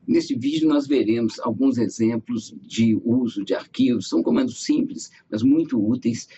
Neste vídeo, nós veremos alguns exemplos de uso de arquivos. São comandos simples, mas muito úteis,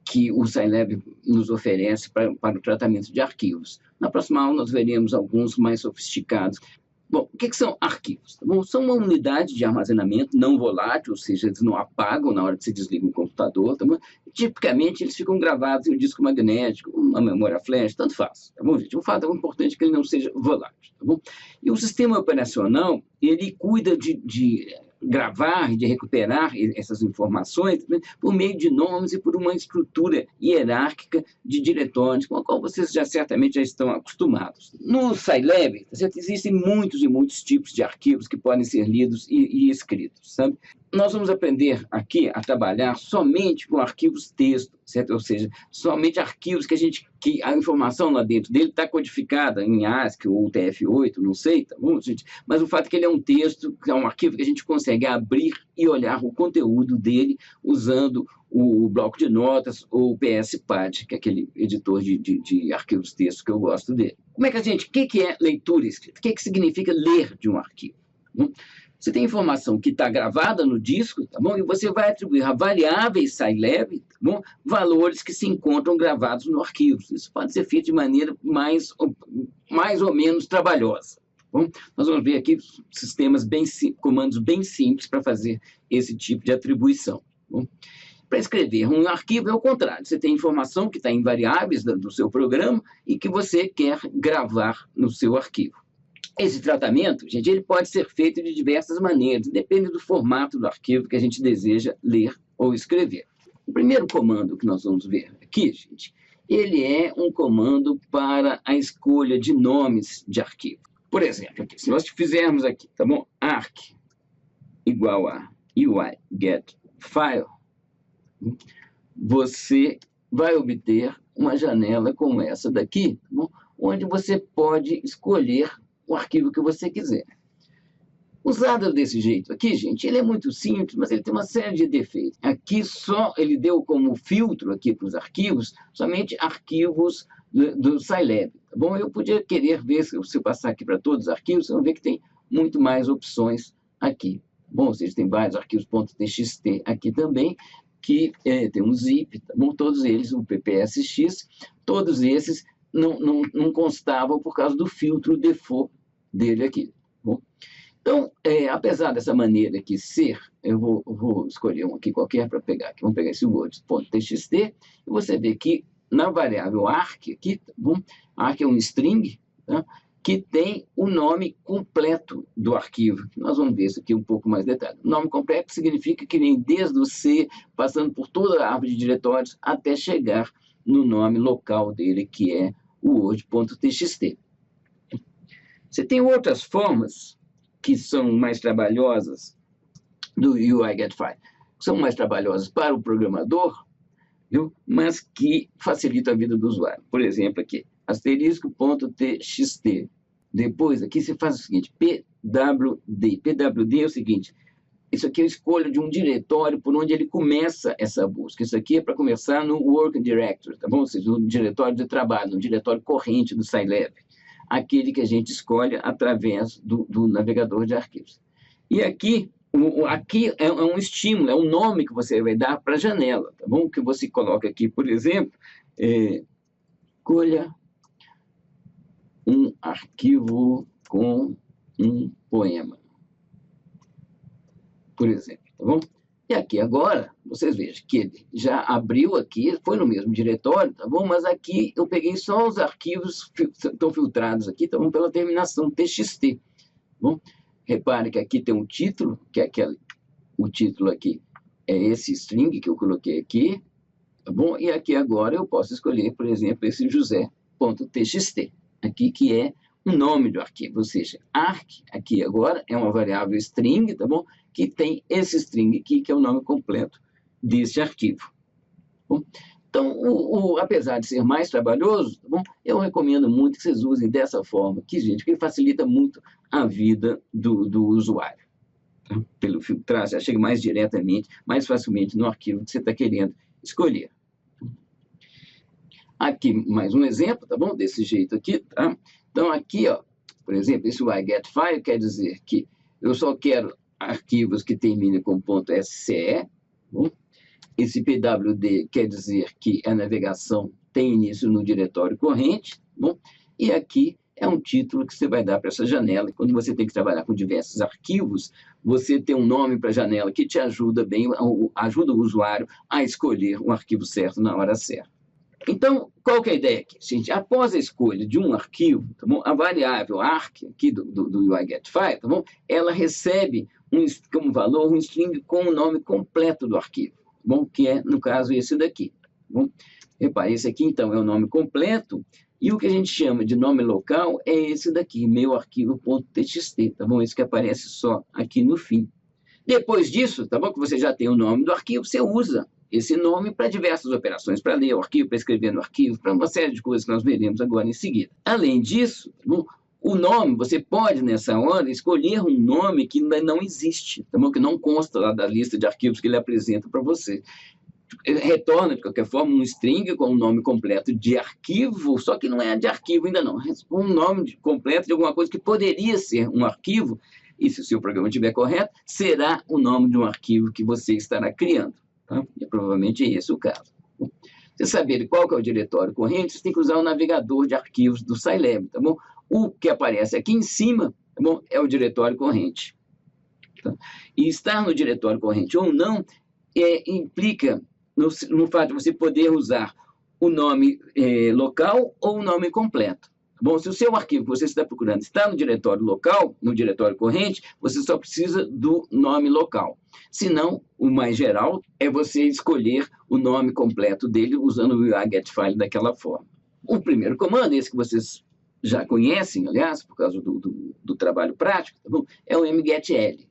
que o Scilab nos oferece para o tratamento de arquivos. Na próxima aula, nós veremos alguns mais sofisticados. Bom, o que são arquivos? Tá bom? São uma unidade de armazenamento não volátil, ou seja, eles não apagam na hora que você desliga o computador. Tá bom? Tipicamente, eles ficam gravados em um disco magnético, uma memória flash, tanto faz. Tá bom, gente? O fato importante é que ele não seja volátil. Tá bom? E o sistema operacional, ele cuida de gravar, de recuperar essas informações, né, por meio de nomes e por uma estrutura hierárquica de diretórios, com a qual vocês certamente já estão acostumados. No Scilab, existem muitos e muitos tipos de arquivos que podem ser lidos e escritos, sabe? Nós vamos aprender aqui a trabalhar somente com arquivos texto, certo? Ou seja, somente arquivos que a informação lá dentro dele está codificada em ASCII ou TF8, não sei, tá bom, gente? Mas o fato é que ele é um texto, é um arquivo que a gente consegue abrir e olhar o conteúdo dele usando o bloco de notas ou o PSPad, que é aquele editor de arquivos textos que eu gosto dele. Como é que o que é leitura escrita? O que significa ler de um arquivo? Você tem informação que está gravada no disco, tá bom? E você vai atribuir a variáveis Scilab, tá bom? Valores que se encontram gravados no arquivo. Isso pode ser feito de maneira mais ou menos trabalhosa. Tá bom? Nós vamos ver aqui sistemas comandos bem simples para fazer esse tipo de atribuição. Tá, para escrever um arquivo é o contrário. Você tem informação que está em variáveis do seu programa e que você quer gravar no seu arquivo. Esse tratamento, gente, ele pode ser feito de diversas maneiras, depende do formato do arquivo que a gente deseja ler ou escrever. O primeiro comando que nós vamos ver aqui, gente, ele é um comando para a escolha de nomes de arquivo. Por exemplo, aqui, se nós fizermos aqui, tá bom? Arc igual a UI_get_file, você vai obter uma janela como essa daqui, tá bom? Onde você pode escolher o arquivo que você quiser. Usado desse jeito aqui, gente, ele é muito simples, mas ele tem uma série de defeitos. Aqui só ele deu como filtro aqui para os arquivos, somente arquivos do Scilab. Tá bom? Eu podia querer ver, se eu passar aqui para todos os arquivos, vocês vão ver que tem muito mais opções aqui. Bom, ou seja, tem vários arquivos .txt aqui também, que tem um zip, tá bom? Todos eles, um PPSX, todos esses não constavam por causa do filtro default dele aqui. Bom, então, apesar dessa maneira aqui ser, eu vou escolher um aqui qualquer para pegar aqui. Vamos pegar esse word.txt e você vê que na variável arc aqui, tá bom? Arc é um string, tá? Que tem o nome completo do arquivo. Nós vamos ver isso aqui um pouco mais detalhado. O nome completo significa que vem desde o C, passando por toda a árvore de diretórios, até chegar no nome local dele, que é o word.txt. Você tem outras formas que são mais trabalhosas do UI_get_file, que são mais trabalhosas para o programador, viu? Mas que facilitam a vida do usuário. Por exemplo, aqui, asterisco.txt. Depois, aqui você faz o seguinte, pwd. Pwd é o seguinte, isso aqui é a escolha de um diretório por onde ele começa essa busca. Isso aqui é para começar no Work Directory, tá bom? Ou seja, no diretório de trabalho, no diretório corrente do Scilab. Aquele que a gente escolhe através do navegador de arquivos. E aqui é um estímulo, é um nome que você vai dar para a janela, tá bom? Que você coloca aqui, por exemplo, escolha um arquivo com um poema, por exemplo, tá bom? E aqui agora, vocês vejam que ele já abriu aqui, foi no mesmo diretório, tá bom? Mas aqui eu peguei só os arquivos que estão filtrados aqui, tá bom? Pela terminação txt, tá bom? Repare que aqui tem um título, que é o título aqui é esse string que eu coloquei aqui, tá bom? E aqui agora eu posso escolher, por exemplo, esse josé.txt, aqui que é o nome do arquivo, ou seja, arc, aqui agora é uma variável string, tá bom? Que tem esse string aqui, que é o nome completo desse arquivo. Bom, então, apesar de ser mais trabalhoso, tá bom? Eu recomendo muito que vocês usem dessa forma, que facilita muito a vida do usuário. Tá? Pelo filtrar, já chega mais diretamente, mais facilmente no arquivo que você está querendo escolher. Aqui, mais um exemplo, tá bom? Desse jeito aqui, tá? Então, aqui, ó, por exemplo, esse UI_get_file quer dizer que, quando eu eu só quero arquivos que terminem com .sce. Bom, esse pwd quer dizer que a navegação tem início no diretório corrente. Bom, e aqui é um título que você vai dar para essa janela. Quando você tem que trabalhar com diversos arquivos, você tem um nome para a janela que te ajuda bem, ajuda o usuário a escolher um arquivo certo na hora certa. Então, qual que é a ideia aqui? Gente, após a escolha de um arquivo, tá bom? A variável arc aqui do UIGetFile, tá bom? Ela recebe como valor um string com o nome completo do arquivo, tá bom? Que é, no caso, esse daqui. Tá bom? Repare, esse aqui, então, é o nome completo, e o que a gente chama de nome local é esse daqui, meu arquivo.txt, tá bom? Esse que aparece só aqui no fim. Depois disso, tá bom? Que você já tem o nome do arquivo, você usa esse nome para diversas operações, para ler o arquivo, para escrever no arquivo, para uma série de coisas que nós veremos agora em seguida. Além disso, tá bom? O nome, você pode, nessa hora, escolher um nome que ainda não existe, tá bom? Que não consta lá da lista de arquivos que ele apresenta para você. Retorna, de qualquer forma, um string com o nome completo de arquivo, só que não é de arquivo ainda não. Um nome completo de alguma coisa que poderia ser um arquivo, e se o seu programa estiver correto, será o nome de um arquivo que você estará criando. Tá? E provavelmente é esse o caso. Você saber qual que é o diretório corrente, você tem que usar o navegador de arquivos do Scilab, tá bom? O que aparece aqui em cima, tá bom? É o diretório corrente. Tá? E estar no diretório corrente ou não implica no fato de você poder usar o nome local ou o nome completo. Bom, se o seu arquivo que você está procurando está no diretório local, no diretório corrente, você só precisa do nome local. Se não, o mais geral é você escolher o nome completo dele usando o UIGetFile daquela forma. O primeiro comando, esse que vocês já conhecem, aliás, por causa do trabalho prático, tá bom? É o mgetl.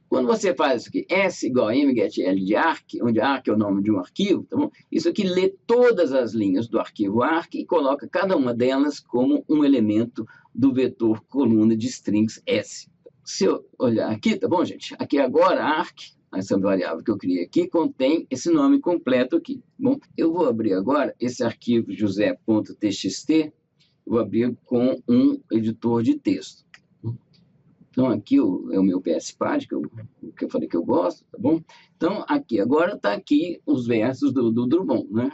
Quando você faz isso aqui, S igual a mgetl de arc, onde arc é o nome de um arquivo, tá bom? Isso aqui lê todas as linhas do arquivo arc e coloca cada uma delas como um elemento do vetor coluna de strings S. Se eu olhar aqui, tá bom, gente? Aqui agora, arc, essa variável que eu criei aqui, contém esse nome completo aqui, tá bom? Eu vou abrir agora esse arquivo josé.txt, vou abrir com um editor de texto. Então, aqui é o meu PSPad, que eu falei que eu gosto, tá bom? Então, aqui, agora está aqui os versos do Drummond, né?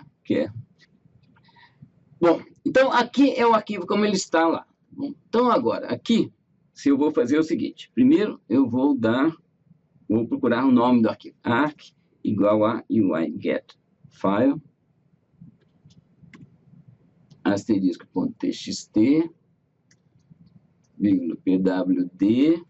Bom, então, aqui é o arquivo como ele está lá. Bom, então, agora, aqui, se eu vou fazer o seguinte. Primeiro, eu vou procurar o nome do arquivo. Arc igual a UIGetFile, asterisco.txt, pwd.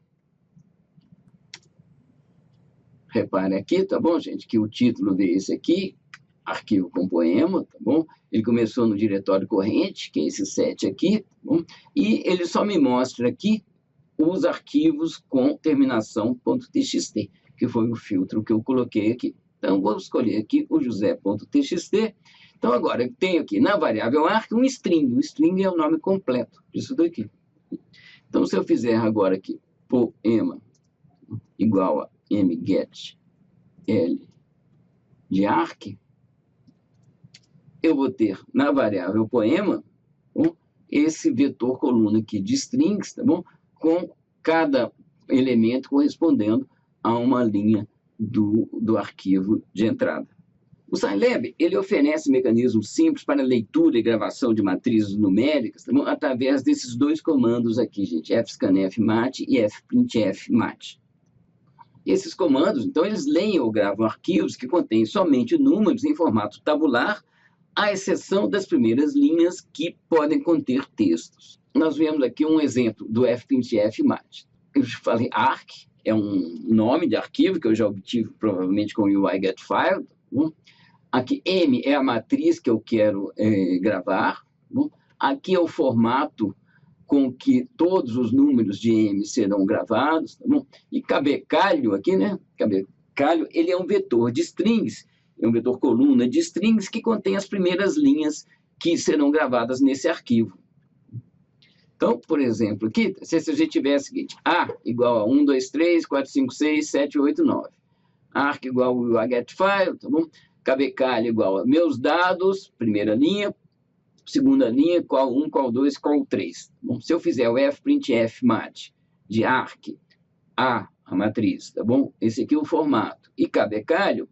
Repare aqui, tá bom, gente, que o título desse aqui, arquivo com poema, tá bom? Ele começou no diretório corrente, que é esse 7 aqui, tá bom? E ele só me mostra aqui os arquivos com terminação .txt, que foi o filtro que eu coloquei aqui. Então, vou escolher aqui o josé.txt. Então, agora, eu tenho aqui na variável arc um string. O string é o nome completo disso daqui. Então, se eu fizer agora aqui, poema igual a mgetl de arc, eu vou ter na variável poema esse vetor coluna aqui de strings, tá bom? Com cada elemento correspondendo a uma linha do arquivo de entrada. O Scilab, ele oferece mecanismos simples para leitura e gravação de matrizes numéricas, tá bom? Através desses dois comandos aqui, gente, fscanfmat e fprintfmat. Esses comandos, então, eles leem ou gravam arquivos que contêm somente números em formato tabular, à exceção das primeiras linhas que podem conter textos. Nós vemos aqui um exemplo do fprintfmat. Eu falei arc, é um nome de arquivo que eu já obtive provavelmente com o UIGetFile, tá bom? Aqui, M é a matriz que eu quero gravar. Bom? Aqui é o formato com que todos os números de M serão gravados. Tá bom? E cabecalho aqui, né? Cabecalho, ele é um vetor de strings, é um vetor coluna de strings que contém as primeiras linhas que serão gravadas nesse arquivo. Então, por exemplo, aqui, se a gente tiver o seguinte, A igual a 1, 2, 3, 4, 5, 6, 7, 8, 9. Arc igual ao UIGetFile, tá bom? Cabecalho igual a meus dados, primeira linha, segunda linha, qual 1, qual 2, qual 3. Bom, se eu fizer o fprintfmat de arc A matriz, tá bom? Esse aqui é o formato. E K becalho,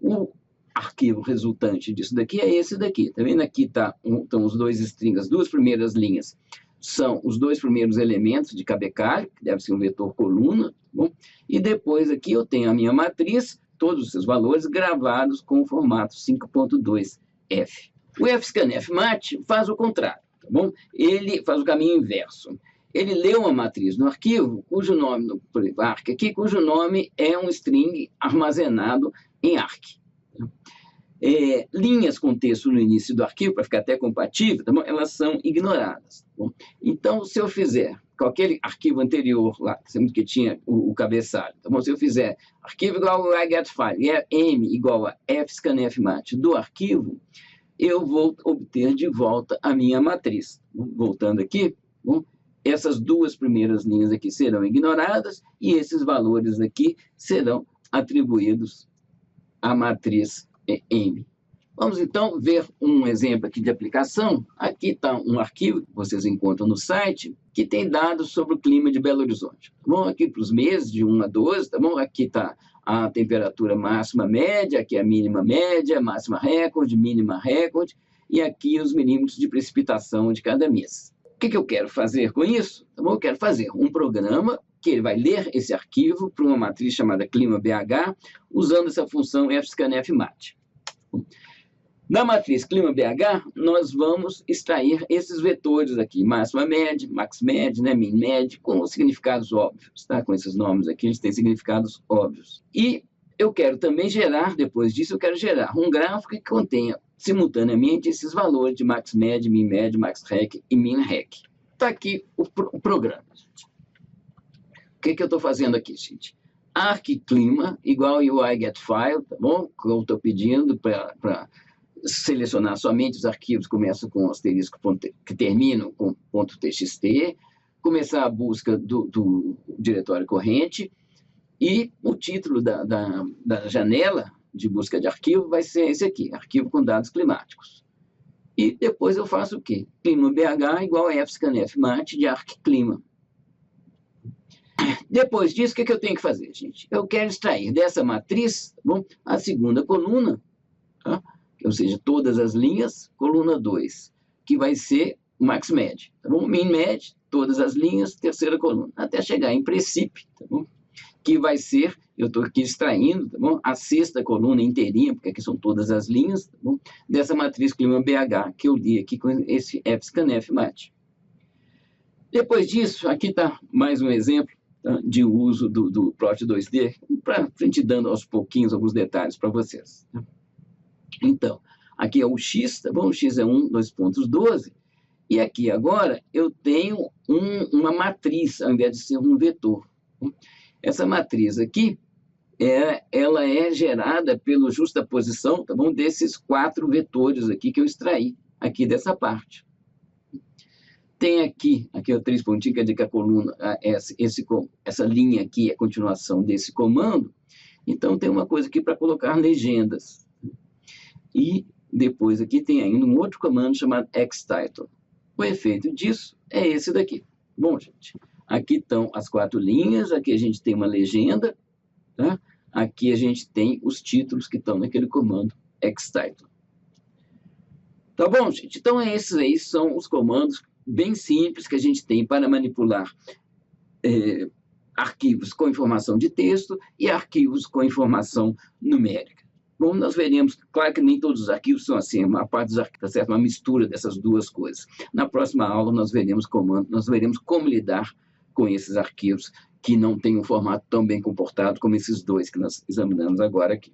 o arquivo resultante disso daqui é esse daqui. Tá vendo? Aqui estão os dois strings, as duas primeiras linhas são os dois primeiros elementos de K becalho, que deve ser um vetor coluna, tá bom? E depois aqui eu tenho a minha matriz, todos os seus valores gravados com o formato 5.2F. O fscanf-mat faz o contrário, tá bom? Ele faz o caminho inverso. Ele lê uma matriz no arquivo, cujo nome, por exemplo, arc aqui, cujo nome é um string armazenado em arc. Linhas com texto no início do arquivo, para ficar até compatível, tá bom? Elas são ignoradas. Tá bom? Então, se eu fizer com aquele arquivo anterior lá, sempre que tinha o cabeçalho, tá bom? Se eu fizer arquivo igual a getFile, m igual a fscanf-mat do arquivo, eu vou obter de volta a minha matriz. Voltando aqui, tá bom? Essas duas primeiras linhas aqui serão ignoradas e esses valores aqui serão atribuídos à matriz M. Vamos, então, ver um exemplo aqui de aplicação. Aqui está um arquivo que vocês encontram no site, que tem dados sobre o clima de Belo Horizonte. Tá bom? Aqui para os meses, de 1 a 12, tá bom? Aqui está a temperatura máxima média, aqui a mínima média, máxima recorde, mínima recorde, e aqui os milímetros de precipitação de cada mês. O que eu quero fazer com isso? Tá bom? Eu quero fazer um programa que ele vai ler esse arquivo para uma matriz chamada ClimaBH, usando essa função fscanf-mat. Na matriz ClimaBH, nós vamos extrair esses vetores aqui, máxima média, max média, né, min média, com significados óbvios, tá? Com esses nomes aqui, eles têm significados óbvios. E eu quero também gerar, depois disso, eu quero gerar um gráfico que contenha simultaneamente esses valores de max média, min média, max rec e min rec. Está aqui o programa, gente. O que eu estou fazendo aqui, gente? Arc-clima igual UI getFile, tá bom? Que eu estou pedindo para selecionar somente os arquivos que começam com asterisco, que terminam com .txt, começar a busca do diretório corrente, e o título da janela de busca de arquivo vai ser esse aqui, arquivo com dados climáticos. E depois eu faço o quê? ClimaBH igual a fscanf-mat de arc-clima. Depois disso, o que eu tenho que fazer, gente? Eu quero extrair dessa matriz, tá bom, a segunda coluna, tá? Ou seja, todas as linhas, coluna 2, que vai ser o max média, tá bom? Min média, todas as linhas, terceira coluna, até chegar em princípio, tá bom? Que vai ser, eu estou aqui extraindo, tá bom? A sexta coluna inteirinha, porque aqui são todas as linhas, tá bom? Dessa matriz ClimaBH, que eu li aqui com esse fscanf-mat. Depois disso, aqui está mais um exemplo, tá, de uso do Plot 2D, para frente dando aos pouquinhos alguns detalhes para vocês. Tá? Então, aqui é o x, tá bom? O x é 1, 2.12, e aqui agora eu tenho uma matriz, ao invés de ser um vetor. Essa matriz aqui, ela é gerada pela justaposição, tá bom? Desses 4 vetores aqui que eu extraí, aqui dessa parte. Tem aqui é o 3 pontinhos, quer dizer que a coluna, essa linha aqui é a continuação desse comando, então tem uma coisa aqui para colocar legendas. E depois aqui tem ainda um outro comando chamado xtitle. O efeito disso é esse daqui. Bom, gente, aqui estão as 4 linhas, aqui a gente tem uma legenda, tá? Aqui a gente tem os títulos que estão naquele comando xtitle. Tá bom, gente? Então, esses aí são os comandos bem simples que a gente tem para manipular arquivos com informação de texto e arquivos com informação numérica. Bom, nós veremos, claro que nem todos os arquivos são assim, a parte dos arquivos, tá certo? Uma mistura dessas duas coisas. Na próxima aula nós veremos como lidar com esses arquivos que não têm um formato tão bem comportado como esses dois que nós examinamos agora aqui.